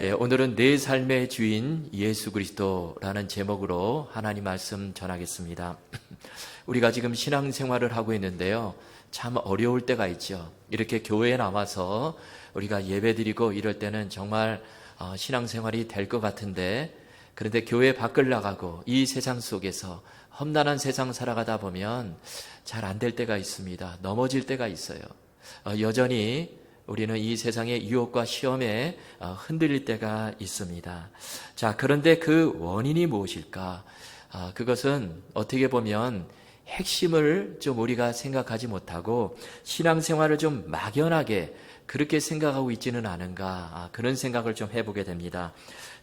오늘은 내 삶의 주인 예수 그리스도라는 제목으로 하나님 말씀 전하겠습니다. 우리가 지금 신앙생활을 하고 있는데요, 참 어려울 때가 있죠. 이렇게 교회에 나와서 우리가 예배드리고 이럴 때는 정말 신앙생활이 될 것 같은데, 그런데 교회 밖을 나가고 이 세상 속에서 험난한 세상 살아가다 보면 잘 안 될 때가 있습니다. 넘어질 때가 있어요. 여전히 우리는 이 세상의 유혹과 시험에 흔들릴 때가 있습니다. 자, 그런데 그 원인이 무엇일까? 그것은 어떻게 보면 핵심을 좀 우리가 생각하지 못하고 신앙생활을 좀 막연하게 그렇게 생각하고 있지는 않은가, 그런 생각을 좀 해보게 됩니다.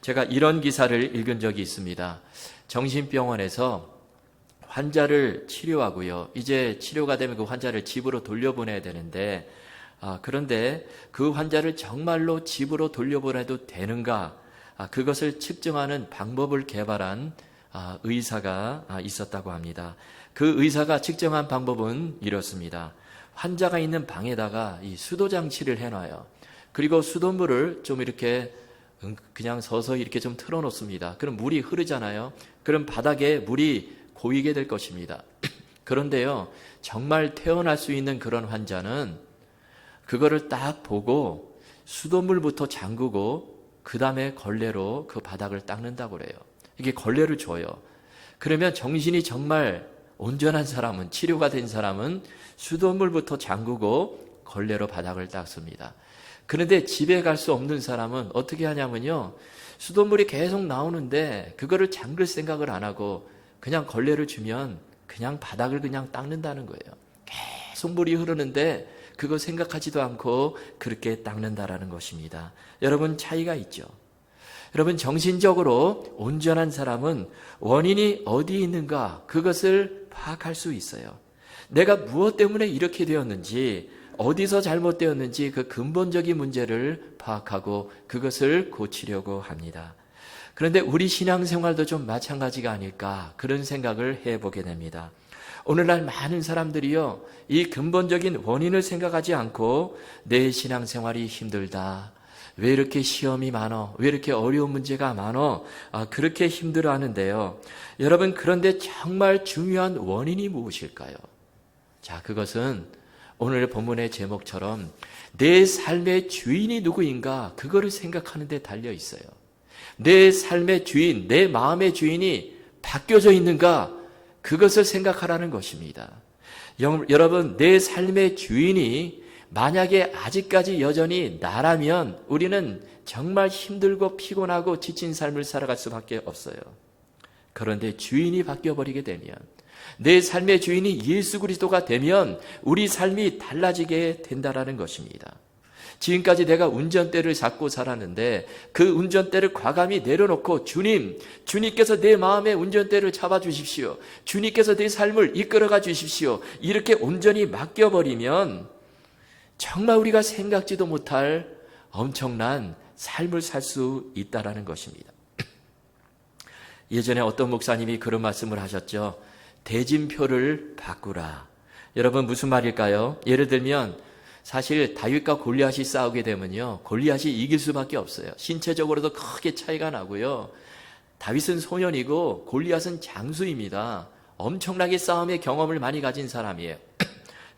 제가 이런 기사를 읽은 적이 있습니다. 정신병원에서 환자를 치료하고요, 이제 치료가 되면 그 환자를 집으로 돌려보내야 되는데, 그런데 그 환자를 정말로 집으로 돌려보내도 되는가, 그것을 측정하는 방법을 개발한 의사가 있었다고 합니다. 그 의사가 측정한 방법은 이렇습니다. 환자가 있는 방에다가 이 수도 장치를 해놔요. 그리고 수돗물을 좀 이렇게 그냥 서서히 이렇게 좀 틀어놓습니다. 그럼 물이 흐르잖아요. 그럼 바닥에 물이 고이게 될 것입니다. 그런데요, 정말 태어날 수 있는 그런 환자는 그거를 딱 보고 수돗물부터 잠그고 그 다음에 걸레로 그 바닥을 닦는다고 그래요. 이게 걸레를 줘요. 그러면 정신이 정말 온전한 사람은, 치료가 된 사람은 수돗물부터 잠그고 걸레로 바닥을 닦습니다. 그런데 집에 갈 수 없는 사람은 어떻게 하냐면요, 수돗물이 계속 나오는데 그거를 잠글 생각을 안 하고 그냥 걸레를 주면 그냥 바닥을 그냥 닦는다는 거예요. 계속 물이 흐르는데 그거 생각하지도 않고 그렇게 닦는다라는 것입니다. 여러분, 차이가 있죠. 여러분, 정신적으로 온전한 사람은 원인이 어디에 있는가, 그것을 파악할 수 있어요. 내가 무엇 때문에 이렇게 되었는지, 어디서 잘못되었는지 그 근본적인 문제를 파악하고 그것을 고치려고 합니다. 그런데 우리 신앙생활도 좀 마찬가지가 아닐까, 그런 생각을 해보게 됩니다. 오늘날 많은 사람들이요, 이 근본적인 원인을 생각하지 않고 내 신앙생활이 힘들다, 왜 이렇게 시험이 많어, 왜 이렇게 어려운 문제가 많어, 그렇게 힘들어하는데요. 여러분, 그런데 정말 중요한 원인이 무엇일까요? 자, 그것은 오늘 본문의 제목처럼 내 삶의 주인이 누구인가, 그거를 생각하는 데 달려 있어요. 내 삶의 주인, 내 마음의 주인이 바뀌어져 있는가, 그것을 생각하라는 것입니다. 여러분, 내 삶의 주인이 만약에 아직까지 여전히 나라면 우리는 정말 힘들고 피곤하고 지친 삶을 살아갈 수밖에 없어요. 그런데 주인이 바뀌어버리게 되면, 내 삶의 주인이 예수 그리스도가 되면 우리 삶이 달라지게 된다라는 것입니다. 지금까지 내가 운전대를 잡고 살았는데 그 운전대를 과감히 내려놓고 주님께서 내 마음의 운전대를 잡아주십시오, 주님께서 내 삶을 이끌어가 주십시오, 이렇게 온전히 맡겨버리면 정말 우리가 생각지도 못할 엄청난 삶을 살 수 있다라는 것입니다. 예전에 어떤 목사님이 그런 말씀을 하셨죠. 대진표를 바꾸라. 여러분, 무슨 말일까요? 예를 들면 사실 다윗과 골리앗이 싸우게 되면요, 골리앗이 이길 수밖에 없어요. 신체적으로도 크게 차이가 나고요. 다윗은 소년이고 골리앗은 장수입니다. 엄청나게 싸움의 경험을 많이 가진 사람이에요.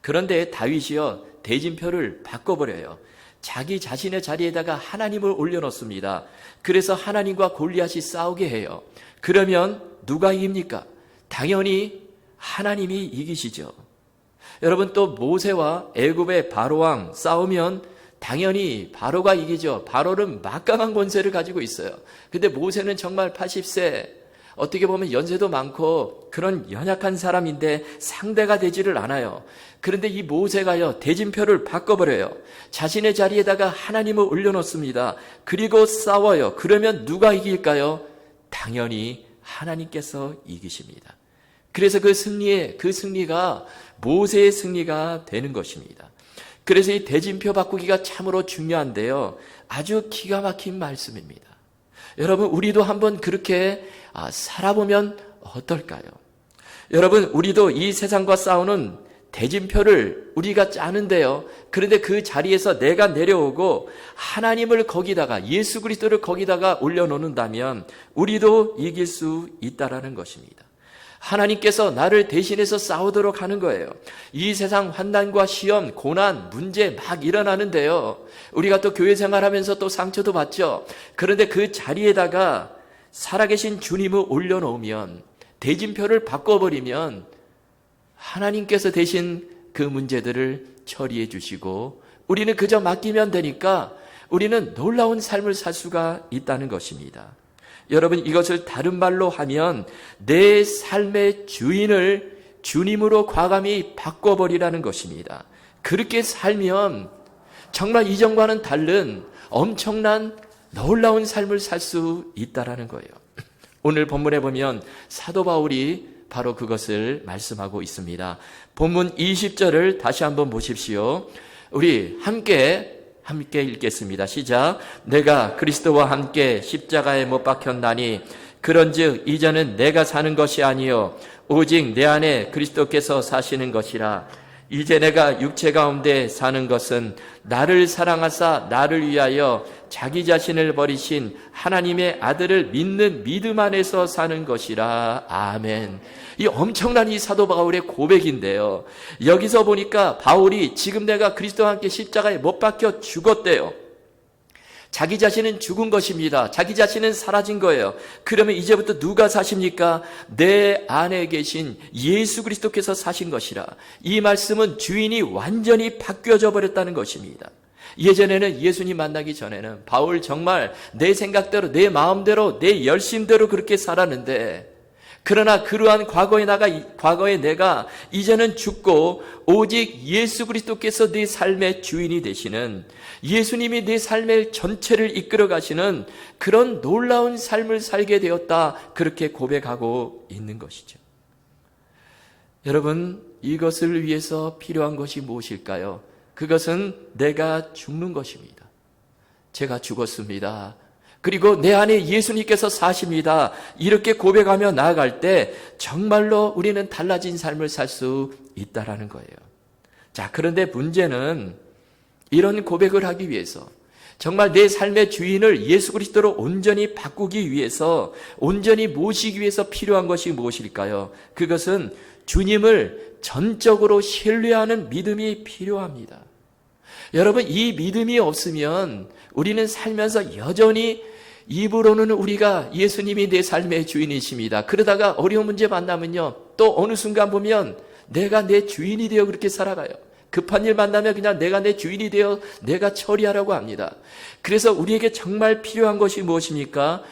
그런데 다윗이요, 대진표를 바꿔버려요. 자기 자신의 자리에다가 하나님을 올려놓습니다. 그래서 하나님과 골리앗이 싸우게 해요. 그러면 누가 이깁니까? 당연히 하나님이 이기시죠. 여러분, 또 모세와 애굽의 바로왕 싸우면 당연히 바로가 이기죠. 바로는 막강한 권세를 가지고 있어요. 근데 모세는 정말 80세, 어떻게 보면 연세도 많고 그런 연약한 사람인데 상대가 되지를 않아요. 그런데 이 모세가요, 대진표를 바꿔버려요. 자신의 자리에다가 하나님을 올려놓습니다. 그리고 싸워요. 그러면 누가 이길까요? 당연히 하나님께서 이기십니다. 그래서 그 승리가 모세의 승리가 되는 것입니다. 그래서 이 대진표 바꾸기가 참으로 중요한데요, 아주 기가 막힌 말씀입니다. 여러분, 우리도 한번 그렇게 살아보면 어떨까요? 여러분, 우리도 이 세상과 싸우는 대진표를 우리가 짜는데요. 그런데 그 자리에서 내가 내려오고 하나님을 거기다가, 예수 그리스도를 거기다가 올려놓는다면 우리도 이길 수 있다라는 것입니다. 하나님께서 나를 대신해서 싸우도록 하는 거예요. 이 세상 환난과 시험, 고난, 문제 막 일어나는데요. 우리가 또 교회 생활하면서 또 상처도 받죠. 그런데 그 자리에다가 살아계신 주님을 올려놓으면, 대진표를 바꿔버리면 하나님께서 대신 그 문제들을 처리해 주시고 우리는 그저 맡기면 되니까 우리는 놀라운 삶을 살 수가 있다는 것입니다. 여러분, 이것을 다른 말로 하면 내 삶의 주인을 주님으로 과감히 바꿔버리라는 것입니다. 그렇게 살면 정말 이전과는 다른 엄청난 놀라운 삶을 살 수 있다라는 거예요. 오늘 본문에 보면 사도 바울이 바로 그것을 말씀하고 있습니다. 본문 20절을 다시 한번 보십시오. 우리 함께 읽겠습니다. 시작. 내가 그리스도와 함께 십자가에 못 박혔나니 그런즉 이제는 내가 사는 것이 아니요 오직 내 안에 그리스도께서 사시는 것이라. 이제 내가 육체 가운데 사는 것은 나를 사랑하사 나를 위하여 자기 자신을 버리신 하나님의 아들을 믿는 믿음 안에서 사는 것이라. 아멘. 이 엄청난 이 사도 바울의 고백인데요. 여기서 보니까 바울이 지금 내가 그리스도와 함께 십자가에 못 박혀 죽었대요. 자기 자신은 죽은 것입니다. 자기 자신은 사라진 거예요. 그러면 이제부터 누가 사십니까? 내 안에 계신 예수 그리스도께서 사신 것이라. 이 말씀은 주인이 완전히 바뀌어져 버렸다는 것입니다. 예전에는 예수님 만나기 전에는 바울 정말 내 생각대로, 내 마음대로, 내 열심대로 그렇게 살았는데, 그러나 그러한 과거의 내가 이제는 죽고 오직 예수 그리스도께서 네 삶의 주인이 되시는, 예수님이 네 삶의 전체를 이끌어 가시는 그런 놀라운 삶을 살게 되었다, 그렇게 고백하고 있는 것이죠. 여러분, 이것을 위해서 필요한 것이 무엇일까요? 그것은 내가 죽는 것입니다. 제가 죽었습니다. 그리고 내 안에 예수님께서 사십니다. 이렇게 고백하며 나아갈 때 정말로 우리는 달라진 삶을 살 수 있다라는 거예요. 자, 그런데 문제는 이런 고백을 하기 위해서, 정말 내 삶의 주인을 예수 그리스도로 온전히 바꾸기 위해서, 온전히 모시기 위해서 필요한 것이 무엇일까요? 그것은 주님을 전적으로 신뢰하는 믿음이 필요합니다. 여러분, 이 믿음이 없으면 우리는 살면서 여전히 입으로는 우리가 예수님이 내 삶의 주인이십니다. 그러다가 어려운 문제 만나면요, 또 어느 순간 보면 내가 내 주인이 되어 그렇게 살아가요. 급한 일 만나면 그냥 내가 내 주인이 되어 내가 처리하라고 합니다. 그래서 우리에게 정말 필요한 것이 무엇입니까?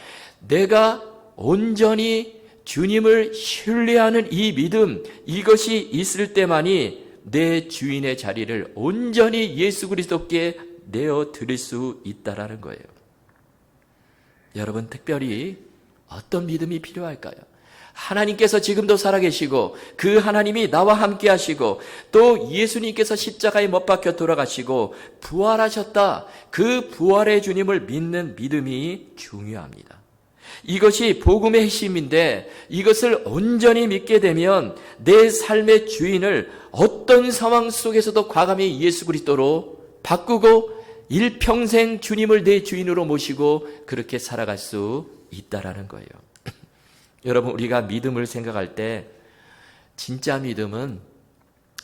내가 온전히 주님을 신뢰하는 이 믿음, 이것이 있을 때만이 내 주인의 자리를 온전히 예수 그리스도께 내어 드릴 수 있다라는 거예요. 여러분, 특별히 어떤 믿음이 필요할까요? 하나님께서 지금도 살아계시고 그 하나님이 나와 함께 하시고 또 예수님께서 십자가에 못 박혀 돌아가시고 부활하셨다. 그 부활의 주님을 믿는 믿음이 중요합니다. 이것이 복음의 핵심인데, 이것을 온전히 믿게 되면 내 삶의 주인을 어떤 상황 속에서도 과감히 예수 그리스도로 바꾸고 일평생 주님을 내 주인으로 모시고 그렇게 살아갈 수 있다라는 거예요. 여러분, 우리가 믿음을 생각할 때 진짜 믿음은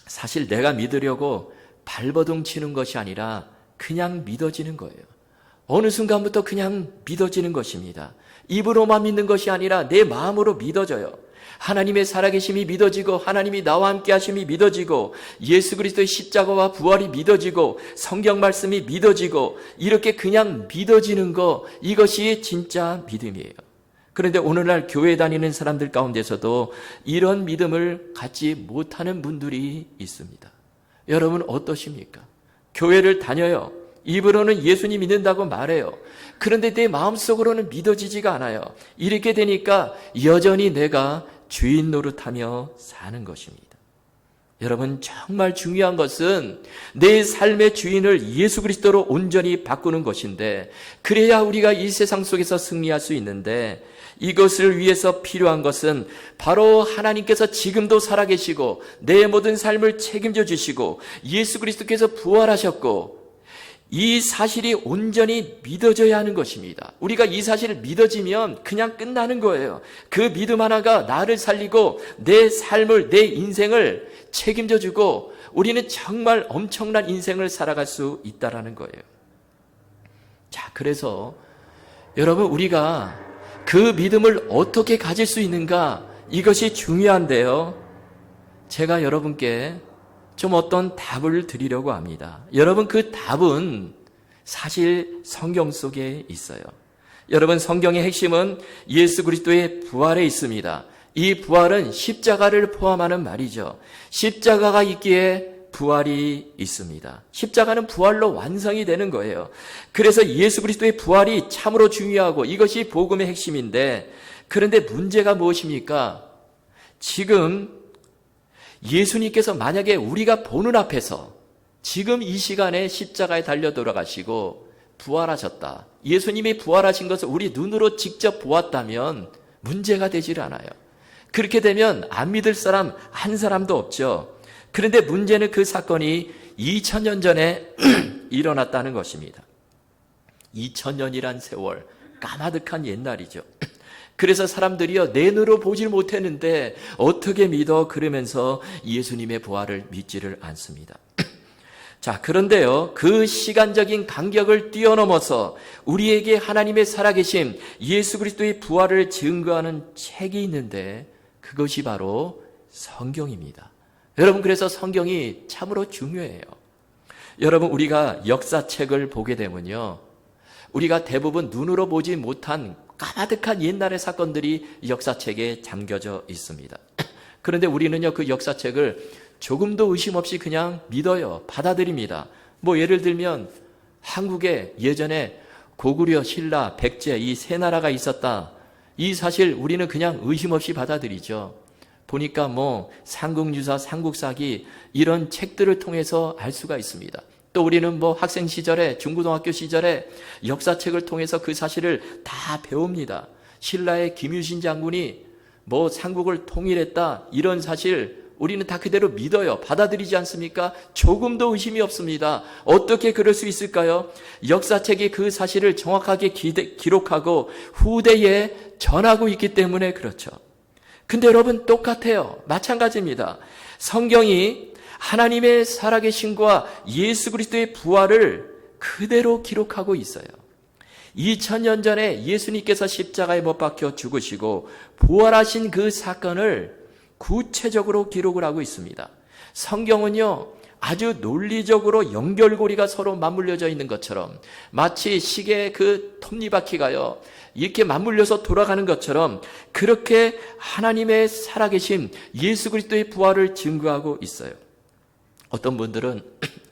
사실 내가 믿으려고 발버둥 치는 것이 아니라 그냥 믿어지는 거예요. 어느 순간부터 그냥 믿어지는 것입니다. 입으로만 믿는 것이 아니라 내 마음으로 믿어져요. 하나님의 살아계심이 믿어지고 하나님이 나와 함께 하심이 믿어지고 예수 그리스도의 십자가와 부활이 믿어지고 성경 말씀이 믿어지고 이렇게 그냥 믿어지는 거, 이것이 진짜 믿음이에요. 그런데 오늘날 교회 다니는 사람들 가운데서도 이런 믿음을 갖지 못하는 분들이 있습니다. 여러분 어떠십니까? 교회를 다녀요. 입으로는 예수님 믿는다고 말해요. 그런데 내 마음속으로는 믿어지지가 않아요. 이렇게 되니까 여전히 내가 주인 노릇하며 사는 것입니다. 여러분, 정말 중요한 것은 내 삶의 주인을 예수 그리스도로 온전히 바꾸는 것인데, 그래야 우리가 이 세상 속에서 승리할 수 있는데, 이것을 위해서 필요한 것은 바로 하나님께서 지금도 살아계시고 내 모든 삶을 책임져 주시고 예수 그리스도께서 부활하셨고 이 사실이 온전히 믿어져야 하는 것입니다. 우리가 이 사실을 믿어지면 그냥 끝나는 거예요. 그 믿음 하나가 나를 살리고 내 삶을, 내 인생을 책임져 주고 우리는 정말 엄청난 인생을 살아갈 수 있다라는 거예요. 자, 그래서 여러분, 우리가 그 믿음을 어떻게 가질 수 있는가, 이것이 중요한데요. 제가 여러분께 좀 어떤 답을 드리려고 합니다. 여러분, 그 답은 사실 성경 속에 있어요. 여러분, 성경의 핵심은 예수 그리스도의 부활에 있습니다. 이 부활은 십자가를 포함하는 말이죠. 십자가가 있기에 부활이 있습니다. 십자가는 부활로 완성이 되는 거예요. 그래서 예수 그리스도의 부활이 참으로 중요하고 이것이 복음의 핵심인데, 그런데 문제가 무엇입니까? 지금 예수님께서 만약에 우리가 보는 앞에서 지금 이 시간에 십자가에 달려 돌아가시고 부활하셨다. 예수님이 부활하신 것을 우리 눈으로 직접 보았다면 문제가 되질 않아요. 그렇게 되면 안 믿을 사람 한 사람도 없죠. 그런데 문제는 그 사건이 2000년 전에 일어났다는 것입니다. 2000년이란 세월, 까마득한 옛날이죠. 그래서 사람들이요, 내 눈으로 보질 못했는데 어떻게 믿어? 그러면서 예수님의 부활을 믿지를 않습니다. 자, 그런데요, 그 시간적인 간격을 뛰어넘어서 우리에게 하나님의 살아계심, 예수 그리스도의 부활을 증거하는 책이 있는데 그것이 바로 성경입니다. 여러분, 그래서 성경이 참으로 중요해요. 여러분, 우리가 역사책을 보게 되면요, 우리가 대부분 눈으로 보지 못한 까마득한 옛날의 사건들이 역사책에 잠겨져 있습니다. 그런데 우리는요, 그 역사책을 조금도 의심 없이 그냥 믿어요. 받아들입니다. 뭐 예를 들면 한국에 예전에 고구려, 신라, 백제 이 세 나라가 있었다. 이 사실 우리는 그냥 의심 없이 받아들이죠. 보니까 뭐 삼국유사, 삼국사기 이런 책들을 통해서 알 수가 있습니다. 또 우리는 뭐 학생 시절에, 중고등학교 시절에 역사책을 통해서 그 사실을 다 배웁니다. 신라의 김유신 장군이 뭐 삼국을 통일했다, 이런 사실 우리는 다 그대로 믿어요. 받아들이지 않습니까? 조금도 의심이 없습니다. 어떻게 그럴 수 있을까요? 역사책이 그 사실을 정확하게 기록하고 후대에 전하고 있기 때문에 그렇죠. 근데 여러분, 똑같아요. 마찬가지입니다. 성경이 하나님의 살아계심과 예수 그리스도의 부활을 그대로 기록하고 있어요. 2000년 전에 예수님께서 십자가에 못 박혀 죽으시고 부활하신 그 사건을 구체적으로 기록을 하고 있습니다. 성경은요, 아주 논리적으로 연결고리가 서로 맞물려져 있는 것처럼, 마치 시계의 그 톱니바퀴가요, 이렇게 맞물려서 돌아가는 것처럼 그렇게 하나님의 살아계심, 예수 그리스도의 부활을 증거하고 있어요. 어떤 분들은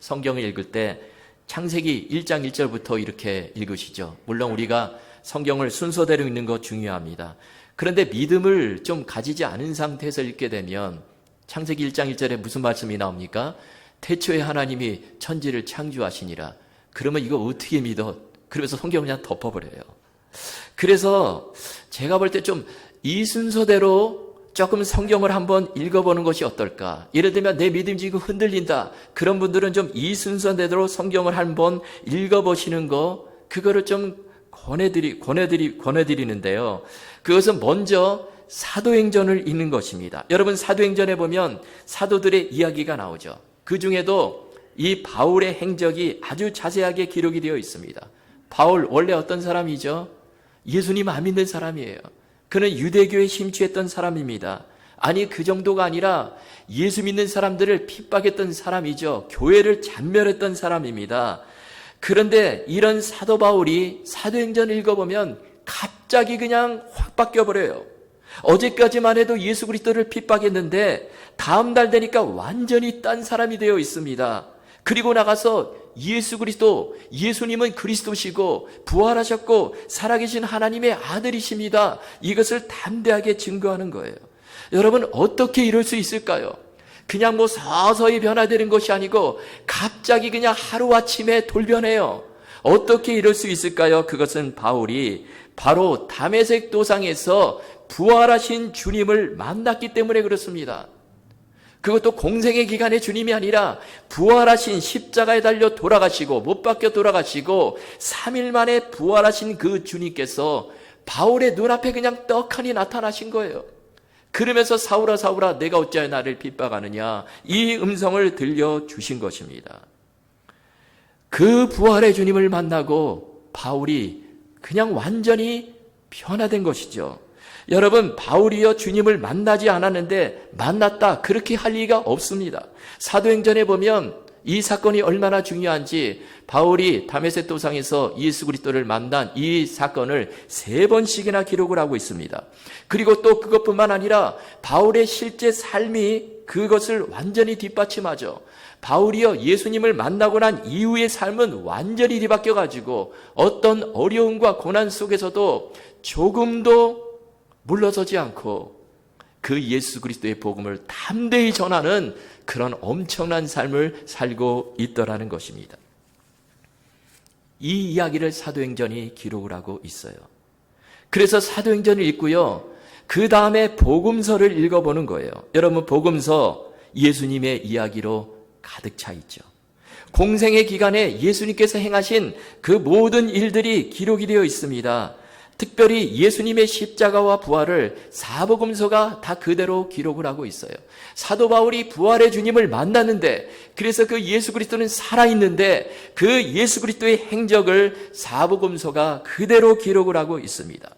성경을 읽을 때 창세기 1장 1절부터 이렇게 읽으시죠. 물론 우리가 성경을 순서대로 읽는 거 중요합니다. 그런데 믿음을 좀 가지지 않은 상태에서 읽게 되면 창세기 1장 1절에 무슨 말씀이 나옵니까? 태초에 하나님이 천지를 창조하시니라. 그러면 이거 어떻게 믿어? 그러면서 성경을 그냥 덮어버려요. 그래서 제가 볼 때 좀 이 순서대로 조금 성경을 한번 읽어보는 것이 어떨까? 예를 들면 내 믿음이 지금 흔들린다. 그런 분들은 좀 이 순서대로 성경을 한번 읽어보시는 거, 그거를 좀 권해드리는데요. 그것은 먼저 사도행전을 읽는 것입니다. 여러분, 사도행전에 보면 사도들의 이야기가 나오죠. 그 중에도 이 바울의 행적이 아주 자세하게 기록이 되어 있습니다. 바울 원래 어떤 사람이죠? 예수님 안 믿는 사람이에요. 그는 유대교에 심취했던 사람입니다. 아니, 그 정도가 아니라 예수 믿는 사람들을 핍박했던 사람이죠. 교회를 잔멸했던 사람입니다. 그런데 이런 사도 바울이 사도행전을 읽어보면 갑자기 그냥 확 바뀌어버려요. 어제까지만 해도 예수 그리스도를 핍박했는데 다음 날 되니까 완전히 딴 사람이 되어 있습니다. 그리고 나가서 예수 그리스도, 예수님은 그리스도시고 부활하셨고 살아계신 하나님의 아들이십니다. 이것을 담대하게 증거하는 거예요. 여러분, 어떻게 이럴 수 있을까요? 그냥 뭐 서서히 변화되는 것이 아니고 갑자기 그냥 하루아침에 돌변해요. 어떻게 이럴 수 있을까요? 그것은 바울이 바로 다메섹 도상에서 부활하신 주님을 만났기 때문에 그렇습니다. 그것도 공생의 기간의 주님이 아니라 부활하신 십자가에 달려 돌아가시고 못 박혀 돌아가시고 3일 만에 부활하신 그 주님께서 바울의 눈앞에 그냥 떡하니 나타나신 거예요. 그러면서 사울아 사울아 내가 어찌하여 나를 핍박하느냐, 이 음성을 들려주신 것입니다. 그 부활의 주님을 만나고 바울이 그냥 완전히 변화된 것이죠. 여러분, 바울이여 주님을 만나지 않았는데 만났다, 그렇게 할 리가 없습니다. 사도행전에 보면 이 사건이 얼마나 중요한지 바울이 다메섹 도상에서 예수 그리스도를 만난 이 사건을 3번씩이나 기록을 하고 있습니다. 그리고 또 그것뿐만 아니라 바울의 실제 삶이 그것을 완전히 뒷받침하죠. 바울이여 예수님을 만나고 난 이후의 삶은 완전히 뒤바뀌어가지고 어떤 어려움과 고난 속에서도 조금도 물러서지 않고 그 예수 그리스도의 복음을 담대히 전하는 그런 엄청난 삶을 살고 있더라는 것입니다. 이 이야기를 사도행전이 기록을 하고 있어요. 그래서 사도행전을 읽고요, 그 다음에 복음서를 읽어보는 거예요. 여러분, 복음서 예수님의 이야기로 가득 차 있죠. 공생의 기간에 예수님께서 행하신 그 모든 일들이 기록이 되어 있습니다. 특별히 예수님의 십자가와 부활을 사복음서가 다 그대로 기록을 하고 있어요. 사도 바울이 부활의 주님을 만났는데, 그래서 그 예수 그리스도는 살아있는데 그 예수 그리스도의 행적을 사복음서가 그대로 기록을 하고 있습니다.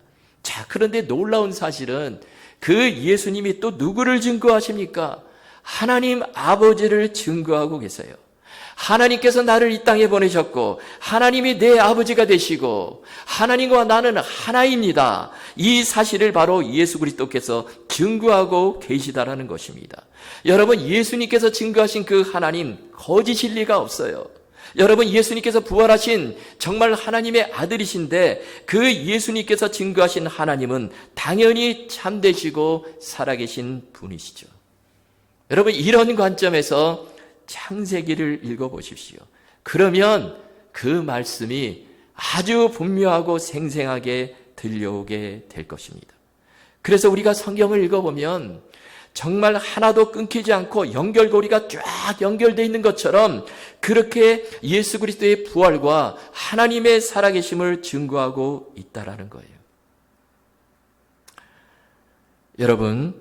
자, 그런데 놀라운 사실은 그 예수님이 또 누구를 증거하십니까? 하나님 아버지를 증거하고 계세요. 하나님께서 나를 이 땅에 보내셨고 하나님이 내 아버지가 되시고 하나님과 나는 하나입니다. 이 사실을 바로 예수 그리스도께서 증거하고 계시다라는 것입니다. 여러분, 예수님께서 증거하신 그 하나님 거짓일 리가 없어요. 여러분, 예수님께서 부활하신 정말 하나님의 아들이신데 그 예수님께서 증거하신 하나님은 당연히 참되시고 살아계신 분이시죠. 여러분, 이런 관점에서 창세기를 읽어보십시오. 그러면 그 말씀이 아주 분명하고 생생하게 들려오게 될 것입니다. 그래서 우리가 성경을 읽어보면 정말 하나도 끊기지 않고 연결고리가 쫙 연결되어 있는 것처럼 그렇게 예수 그리스도의 부활과 하나님의 살아계심을 증거하고 있다라는 거예요. 여러분,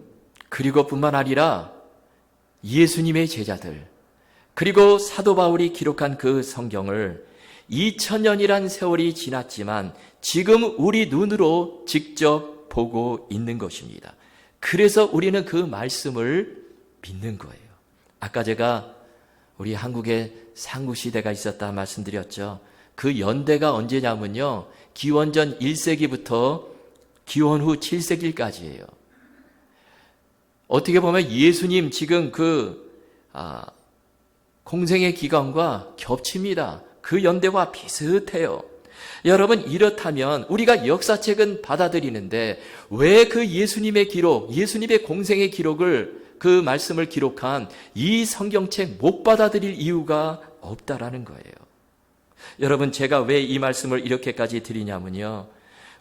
그리고 뿐만 아니라 예수님의 제자들, 그리고 사도 바울이 기록한 그 성경을 2000년이란 세월이 지났지만 지금 우리 눈으로 직접 보고 있는 것입니다. 그래서 우리는 그 말씀을 믿는 거예요. 아까 제가 우리 한국에 삼국시대가 있었다 말씀드렸죠. 그 연대가 언제냐면요, 기원전 1세기부터 기원 후 7세기까지예요. 어떻게 보면 예수님 지금 공생의 기간과 겹칩니다. 그 연대와 비슷해요. 여러분, 이렇다면 우리가 역사책은 받아들이는데 왜 그 예수님의 기록, 예수님의 공생의 기록을, 그 말씀을 기록한 이 성경책 못 받아들일 이유가 없다라는 거예요. 여러분, 제가 왜 이 말씀을 이렇게까지 드리냐면요,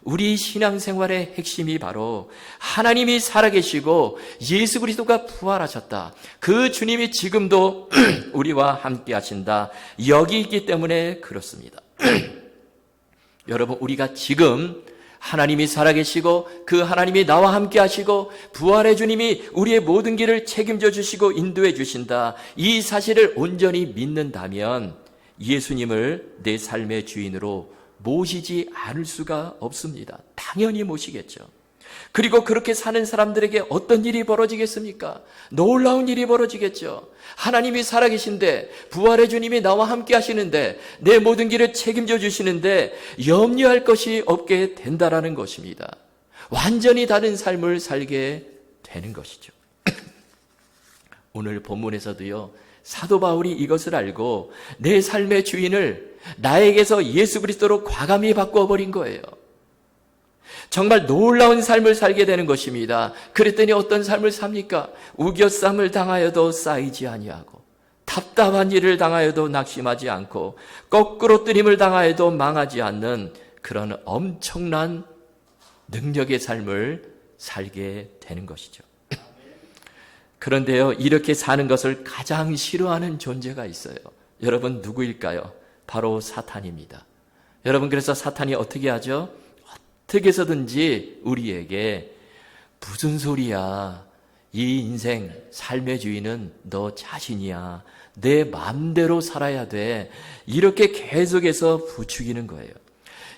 우리 신앙생활의 핵심이 바로 하나님이 살아계시고 예수 그리스도가 부활하셨다, 그 주님이 지금도 우리와 함께 하신다, 여기 있기 때문에 그렇습니다. 여러분, 우리가 지금 하나님이 살아계시고 그 하나님이 나와 함께 하시고 부활의 주님이 우리의 모든 길을 책임져 주시고 인도해 주신다, 이 사실을 온전히 믿는다면 예수님을 내 삶의 주인으로 모시지 않을 수가 없습니다. 당연히 모시겠죠. 그리고 그렇게 사는 사람들에게 어떤 일이 벌어지겠습니까? 놀라운 일이 벌어지겠죠. 하나님이 살아계신데, 부활의 주님이 나와 함께 하시는데, 내 모든 길을 책임져 주시는데 염려할 것이 없게 된다라는 것입니다. 완전히 다른 삶을 살게 되는 것이죠. 오늘 본문에서도요, 사도 바울이 이것을 알고 내 삶의 주인을 나에게서 예수 그리스도로 과감히 바꿔버린 거예요. 정말 놀라운 삶을 살게 되는 것입니다. 그랬더니 어떤 삶을 삽니까? 우겨쌈을 당하여도 쌓이지 아니하고 답답한 일을 당하여도 낙심하지 않고 거꾸로 뜨림을 당하여도 망하지 않는 그런 엄청난 능력의 삶을 살게 되는 것이죠. 그런데요, 이렇게 사는 것을 가장 싫어하는 존재가 있어요. 여러분, 누구일까요? 바로 사탄입니다. 여러분, 그래서 사탄이 어떻게 하죠? 어떻게 해서든지 우리에게 무슨 소리야, 이 인생 삶의 주인은 너 자신이야, 내 마음대로 살아야 돼, 이렇게 계속해서 부추기는 거예요.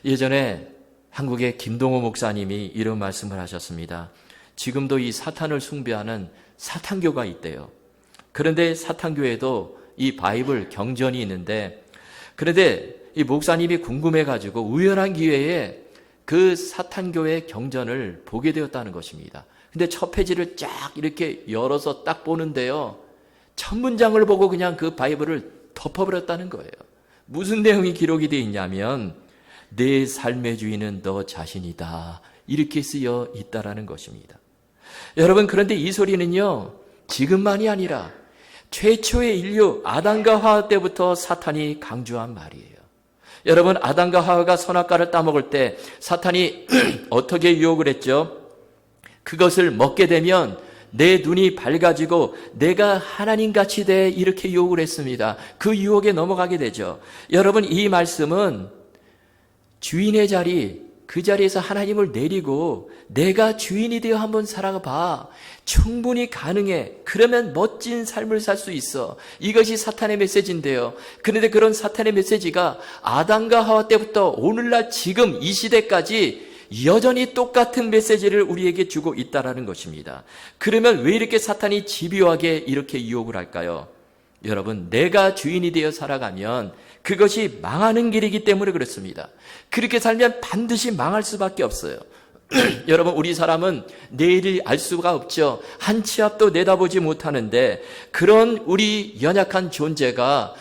예전에 한국의 김동호 목사님이 이런 말씀을 하셨습니다. 지금도 이 사탄을 숭배하는 사탄교가 있대요. 그런데 사탄교에도 이 바이블 경전이 있는데, 그런데 이 목사님이 궁금해가지고 우연한 기회에 그 사탄교의 경전을 보게 되었다는 것입니다. 근데 첫 페이지를 쫙 이렇게 열어서 딱 보는데요, 첫 문장을 보고 그냥 그 바이블을 덮어버렸다는 거예요. 무슨 내용이 기록이 되어 있냐면, 내 삶의 주인은 너 자신이다, 이렇게 쓰여 있다라는 것입니다. 여러분, 그런데 이 소리는요, 지금만이 아니라 최초의 인류 아담과 하와 때부터 사탄이 강조한 말이에요. 여러분, 아담과 하와가 선악과를 따먹을 때 사탄이 어떻게 유혹을 했죠? 그것을 먹게 되면 내 눈이 밝아지고 내가 하나님같이 돼, 이렇게 유혹을 했습니다. 그 유혹에 넘어가게 되죠. 여러분, 이 말씀은 주인의 자리, 그 자리에서 하나님을 내리고 내가 주인이 되어 한번 살아가 봐. 충분히 가능해. 그러면 멋진 삶을 살 수 있어. 이것이 사탄의 메시지인데요. 그런데 그런 사탄의 메시지가 아담과 하와 때부터 오늘날 지금 이 시대까지 여전히 똑같은 메시지를 우리에게 주고 있다는 것입니다. 그러면 왜 이렇게 사탄이 집요하게 이렇게 유혹을 할까요? 여러분, 내가 주인이 되어 살아가면 그것이 망하는 길이기 때문에 그렇습니다. 그렇게 살면 반드시 망할 수밖에 없어요. 여러분, 우리 사람은 내일을 알 수가 없죠. 한 치 앞도 내다보지 못하는데, 그런 우리 연약한 존재가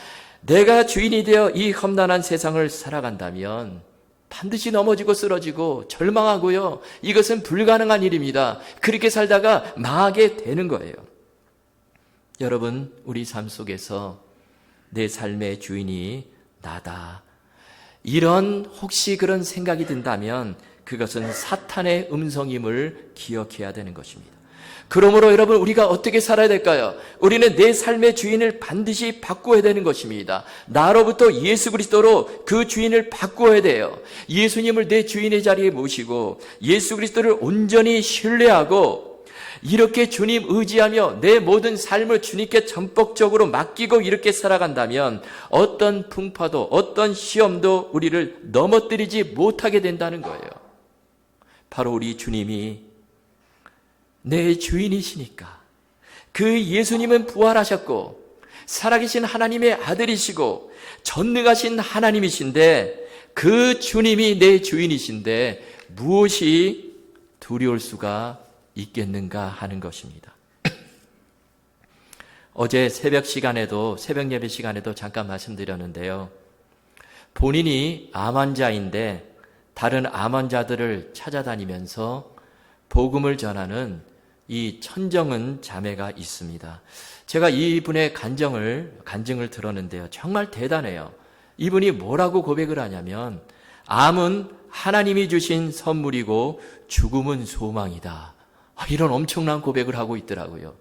내가 주인이 되어 이 험난한 세상을 살아간다면 반드시 넘어지고 쓰러지고 절망하고요, 이것은 불가능한 일입니다. 그렇게 살다가 망하게 되는 거예요. 여러분, 우리 삶 속에서 내 삶의 주인이 나다, 이런 혹시 그런 생각이 든다면 그것은 사탄의 음성임을 기억해야 되는 것입니다. 그러므로 여러분, 우리가 어떻게 살아야 될까요? 우리는 내 삶의 주인을 반드시 바꾸어야 되는 것입니다. 나로부터 예수 그리스도로 그 주인을 바꾸어야 돼요. 예수님을 내 주인의 자리에 모시고 예수 그리스도를 온전히 신뢰하고 이렇게 주님 의지하며 내 모든 삶을 주님께 전폭적으로 맡기고 이렇게 살아간다면 어떤 풍파도 어떤 시험도 우리를 넘어뜨리지 못하게 된다는 거예요. 바로 우리 주님이 내 주인이시니까. 그 예수님은 부활하셨고 살아계신 하나님의 아들이시고 전능하신 하나님이신데, 그 주님이 내 주인이신데 무엇이 두려울 수가 있겠는가 하는 것입니다. 어제 새벽 예배 시간에도 잠깐 말씀드렸는데요. 본인이 암 환자인데 다른 암 환자들을 찾아다니면서 복음을 전하는 이 천정은 자매가 있습니다. 제가 이분의 간증을 들었는데요. 정말 대단해요. 이분이 뭐라고 고백을 하냐면, 암은 하나님이 주신 선물이고 죽음은 소망이다, 이런 엄청난 고백을 하고 있더라고요.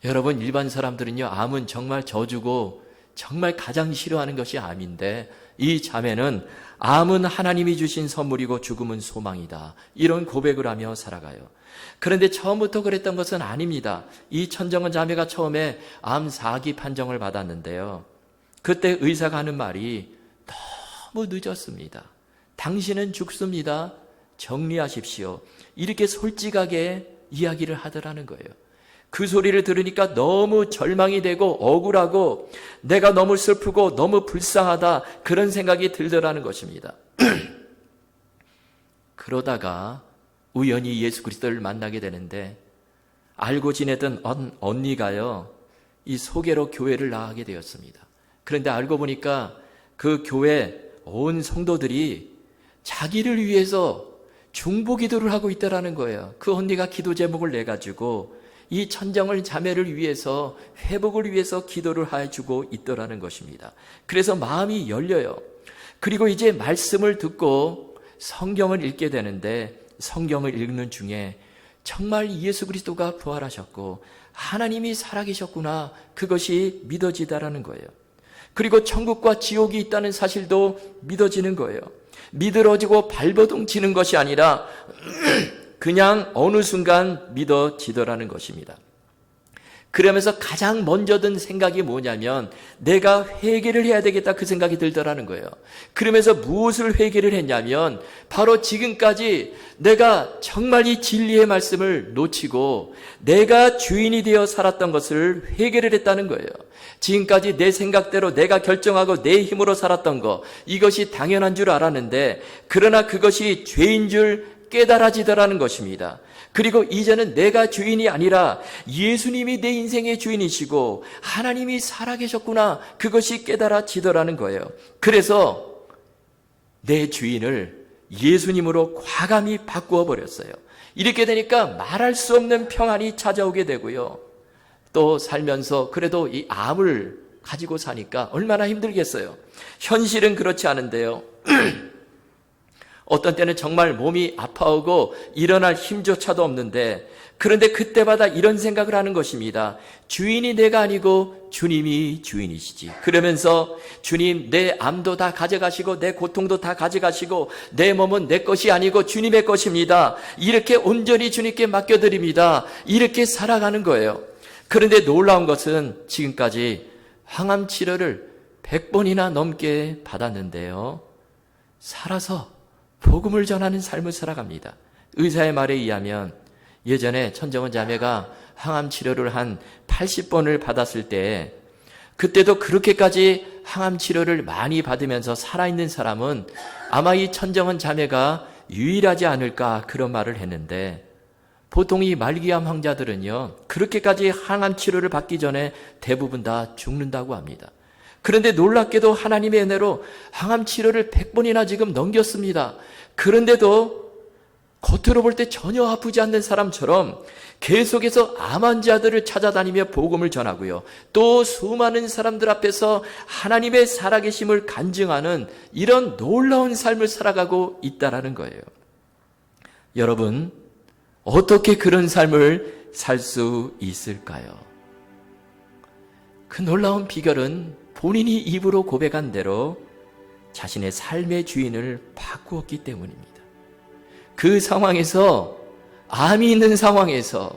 여러분, 일반 사람들은요, 암은 정말 저주고 정말 가장 싫어하는 것이 암인데, 이 자매는 암은 하나님이 주신 선물이고 죽음은 소망이다, 이런 고백을 하며 살아가요. 그런데 처음부터 그랬던 것은 아닙니다. 이 천정은 자매가 처음에 암 4기 판정을 받았는데요, 그때 의사가 하는 말이 너무 늦었습니다. 당신은 죽습니다. 정리하십시오. 이렇게 솔직하게 이야기를 하더라는 거예요. 그 소리를 들으니까 너무 절망이 되고 억울하고 내가 너무 슬프고 너무 불쌍하다, 그런 생각이 들더라는 것입니다. 그러다가 우연히 예수 그리스도를 만나게 되는데, 알고 지내던 언니가요, 이 소개로 교회를 나가게 되었습니다. 그런데 알고 보니까 그 교회 온 성도들이 자기를 위해서 중보 기도를 하고 있다라는 거예요. 그 언니가 기도 제목을 내가지고 이 천정을 자매를 위해서 회복을 위해서 기도를 해주고 있더라는 것입니다. 그래서 마음이 열려요. 그리고 이제 말씀을 듣고 성경을 읽게 되는데 성경을 읽는 중에 정말 예수 그리스도가 부활하셨고 하나님이 살아계셨구나, 그것이 믿어지다라는 거예요. 그리고 천국과 지옥이 있다는 사실도 믿어지는 거예요. 믿어지고 발버둥 치는 것이 아니라 그냥 어느 순간 믿어지더라는 것입니다. 그러면서 가장 먼저 든 생각이 뭐냐면 내가 회개를 해야 되겠다, 그 생각이 들더라는 거예요. 그러면서 무엇을 회개를 했냐면 바로 지금까지 내가 정말 이 진리의 말씀을 놓치고 내가 주인이 되어 살았던 것을 회개를 했다는 거예요. 지금까지 내 생각대로 내가 결정하고 내 힘으로 살았던 것, 이것이 당연한 줄 알았는데 그러나 그것이 죄인 줄 깨달아지더라는 것입니다. 그리고 이제는 내가 주인이 아니라 예수님이 내 인생의 주인이시고 하나님이 살아계셨구나, 그것이 깨달아지더라는 거예요. 그래서 내 주인을 예수님으로 과감히 바꾸어 버렸어요. 이렇게 되니까 말할 수 없는 평안이 찾아오게 되고요. 또 살면서 그래도 이 암을 가지고 사니까 얼마나 힘들겠어요. 현실은 그렇지 않은데요. 어떤 때는 정말 몸이 아파오고 일어날 힘조차도 없는데, 그런데 그때마다 이런 생각을 하는 것입니다. 주인이 내가 아니고 주님이 주인이시지. 그러면서 주님, 내 암도 다 가져가시고 내 고통도 다 가져가시고 내 몸은 내 것이 아니고 주님의 것입니다. 이렇게 온전히 주님께 맡겨드립니다. 이렇게 살아가는 거예요. 그런데 놀라운 것은 지금까지 항암 치료를 100번이나 넘게 받았는데요, 살아서 복음을 전하는 삶을 살아갑니다. 의사의 말에 의하면 예전에 천정원 자매가 항암 치료를 한 80번을 받았을 때, 그때도 그렇게까지 항암 치료를 많이 받으면서 살아있는 사람은 아마 이 천정원 자매가 유일하지 않을까, 그런 말을 했는데, 보통 이 말기암 환자들은요 그렇게까지 항암 치료를 받기 전에 대부분 다 죽는다고 합니다. 그런데 놀랍게도 하나님의 은혜로 항암 치료를 100번이나 지금 넘겼습니다. 그런데도 겉으로 볼 때 전혀 아프지 않는 사람처럼 계속해서 암 환자들을 찾아다니며 복음을 전하고요, 또 수많은 사람들 앞에서 하나님의 살아계심을 간증하는 이런 놀라운 삶을 살아가고 있다라는 거예요. 여러분, 어떻게 그런 삶을 살 수 있을까요? 그 놀라운 비결은 본인이 입으로 고백한 대로 자신의 삶의 주인을 바꾸었기 때문입니다. 그 상황에서, 암이 있는 상황에서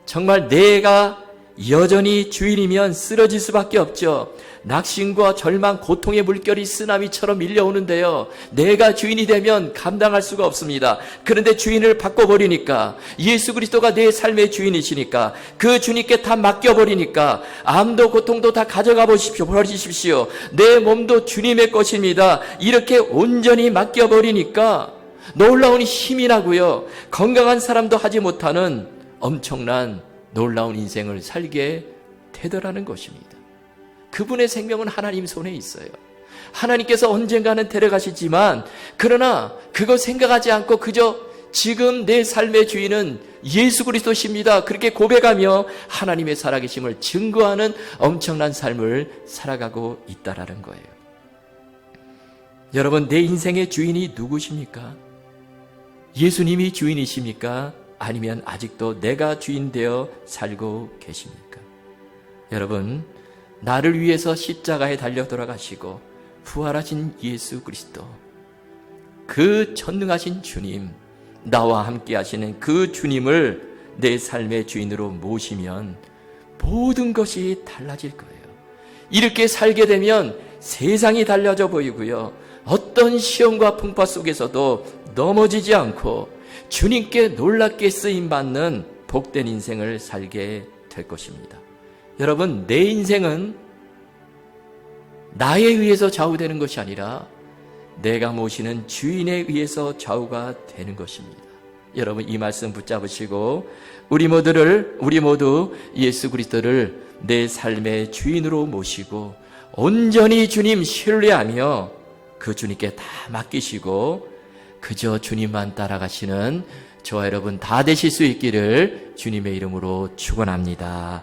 정말 내가 여전히 주인이면 쓰러질 수밖에 없죠. 낙심과 절망, 고통의 물결이 쓰나미처럼 밀려오는데요, 내가 주인이 되면 감당할 수가 없습니다. 그런데 주인을 바꿔버리니까, 예수 그리스도가 내 삶의 주인이시니까, 그 주님께 다 맡겨버리니까 암도 고통도 다 가져가 버리십시오. 내 몸도 주님의 것입니다. 이렇게 온전히 맡겨버리니까 놀라운 힘이 나고요, 건강한 사람도 하지 못하는 엄청난 놀라운 인생을 살게 되더라는 것입니다. 그분의 생명은 하나님 손에 있어요. 하나님께서 언젠가는 데려가시지만, 그러나 그거 생각하지 않고 그저 지금 내 삶의 주인은 예수 그리스도십니다, 그렇게 고백하며 하나님의 살아계심을 증거하는 엄청난 삶을 살아가고 있다라는 거예요. 여러분, 내 인생의 주인이 누구십니까? 예수님이 주인이십니까? 아니면 아직도 내가 주인 되어 살고 계십니까? 여러분, 나를 위해서 십자가에 달려 돌아가시고 부활하신 예수 그리스도, 그 전능하신 주님, 나와 함께 하시는 그 주님을 내 삶의 주인으로 모시면 모든 것이 달라질 거예요. 이렇게 살게 되면 세상이 달라져 보이고요, 어떤 시험과 풍파 속에서도 넘어지지 않고 주님께 놀랍게 쓰임받는 복된 인생을 살게 될 것입니다. 여러분, 내 인생은 나에 의해서 좌우되는 것이 아니라 내가 모시는 주인에 의해서 좌우가 되는 것입니다. 여러분, 이 말씀 붙잡으시고 우리 모두 예수 그리스도를 내 삶의 주인으로 모시고 온전히 주님 신뢰하며 그 주님께 다 맡기시고 그저 주님만 따라가시는 저와 여러분 다 되실 수 있기를 주님의 이름으로 축원합니다.